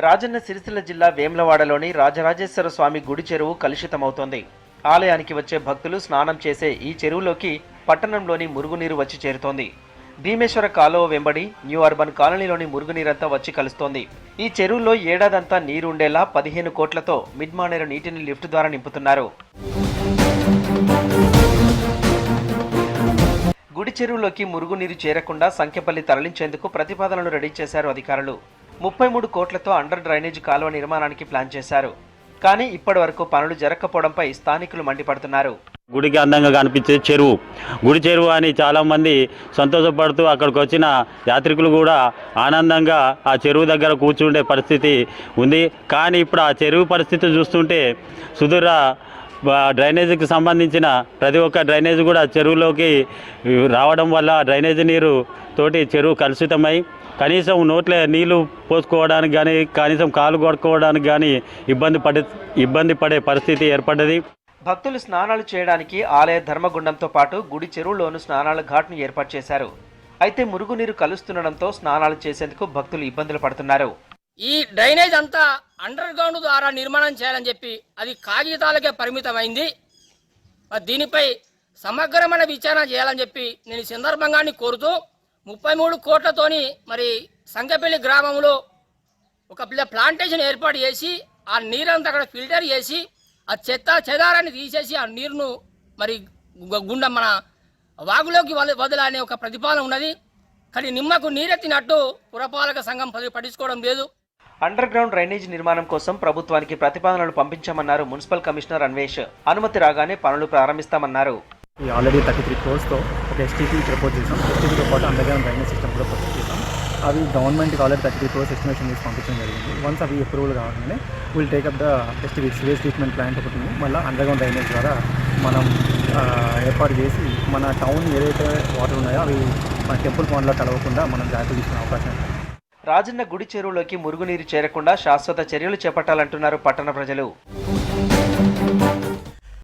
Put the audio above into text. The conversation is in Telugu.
రాజన్న సిరిసిల్ల జిల్లా వేములవాడలోని రాజరాజేశ్వర స్వామి గుడి చెరువు కలుషితమవుతోంది. ఆలయానికి వచ్చే భక్తులు స్నానం చేసే ఈ చెరువులోకి పట్టణంలోని మురుగునీరు వచ్చి చేరుతోంది. భీమేశ్వర కాలువ వెంబడి న్యూ అర్బన్ కాలనీలోని మురుగునీరంతా వచ్చి కలుస్తోంది. ఈ చెరువులో ఏడాదంతా నీరుండేలా 15 కోట్లతో మిడ్మానేరు నీటిని లిఫ్ట్ ద్వారా నింపుతున్నారు. గుడి చెరువులోకి మురుగునీరు చేరకుండా సంఖ్యపల్లి తరలించేందుకు ప్రతిపాదనలు రెడీ చేశారు అధికారులు. 33 కోట్లతో అండర్ డ్రైనేజ్ కాలువ నిర్మాణానికి ప్లాన్ చేశారు. కానీ ఇప్పటి వరకు పనులు జరగకపోవడంపై స్థానికులు మండిపడుతున్నారు. గుడికి అందంగా కనిపించే చెరువు, గుడి చెరువు అని చాలామంది సంతోషపడుతూ అక్కడికి వచ్చిన యాత్రికులు కూడా ఆనందంగా ఆ చెరువు దగ్గర కూర్చుండే పరిస్థితి ఉంది. కానీ ఇప్పుడు ఆ చెరువు పరిస్థితి చూస్తుంటే సుదూర డ్రైనేజీకి సంబంధించిన ప్రతి ఒక్క డ్రైనేజీ కూడా చెరువులోకి రావడం వల్ల డ్రైనేజీ నీరు తోటి చెరువు కలుషితమై కనీసం నోట్లే నీళ్లు పోసుకోవడానికి కానీ కనీసం కాలు కొట్టుకోవడానికి కానీ ఇబ్బంది పడే పరిస్థితి ఏర్పడ్డది. భక్తులు స్నానాలు చేయడానికి ఆలయ ధర్మగుండంతో పాటు గుడి చెరువులోనూ స్నానాల ఘాట్ను ఏర్పాటు చేశారు. అయితే మురుగునీరు కలుస్తుండడంతో స్నానాలు చేసేందుకు భక్తులు ఇబ్బందులు పడుతున్నారు. ఈ డ్రైనేజ్ అంతా అండర్ గ్రౌండ్ ద్వారా నిర్మాణం చేయాలని చెప్పి అది కాగితాలకే పరిమితమైంది. దీనిపై సమగ్రమైన విచారణ చేయాలని చెప్పి నేను ఈ సందర్భంగా కోరుతూ 33 కోట్లతోని మరి సంగపల్లి గ్రామంలో ఒక ప్లాంటేషన్ ఏర్పాటు చేసి ఆ నీరంతా అక్కడ ఫిల్టర్ చేసి ఆ చెదారాన్ని తీసేసి ఆ నీరును మరి గుండం మన వాగులోకి వదలనే ఒక ప్రతిపాదన ఉన్నది. కానీ నిమ్మకు నీరెత్తినట్టు పురపాలక సంఘం పట్టించుకోవడం లేదు. అండర్ గ్రౌండ్ డ్రైనేజ్ నిర్మాణం కోసం ప్రభుత్వానికి ప్రతిపాదనలు పంపించామన్నారు మున్సిపల్ కమిషనర్ అన్వేష్. అనుమతి రాగానే పనులు ప్రారంభిస్తామన్నారు. ఆల్రెడీ 33 క్రోర్స్తో ఒక ఎస్టీపీ ప్రపోజ్ చేసాం. ఎస్టీపీతో పాటు అండర్ గ్రౌండ్ డ్రైనేజ్ సిస్టమ్ కూడా ప్రపోజ్ చేసాం. అవి గవర్నమెంట్కి ఆల్రెడీ 33 క్రోర్స్ ఎస్టిమేషన్ చేసి పంపించడం జరిగింది. వన్స్ అవి అప్రూవల్ కావాలని will take up the STP sewage treatment plant ఒకటి ఉంది. మళ్ళీ అండర్ గ్రౌండ్ డ్రైనేజ్ ద్వారా మనం ఏర్పాటు చేసి మన టౌన్ ఏదైతే వాటర్ ఉన్నాయో అవి మన టెంపుల్ పాండ్లో కలవకుండా మనం జాగ్రత్త తీసుకునే అవకాశం ఉంది. రాజన్న గుడి చెరువులోకి మురుగునీరు చేరకుండా శాశ్వత చర్యలు చేపట్టాలంటున్నారు పట్టణ ప్రజలు.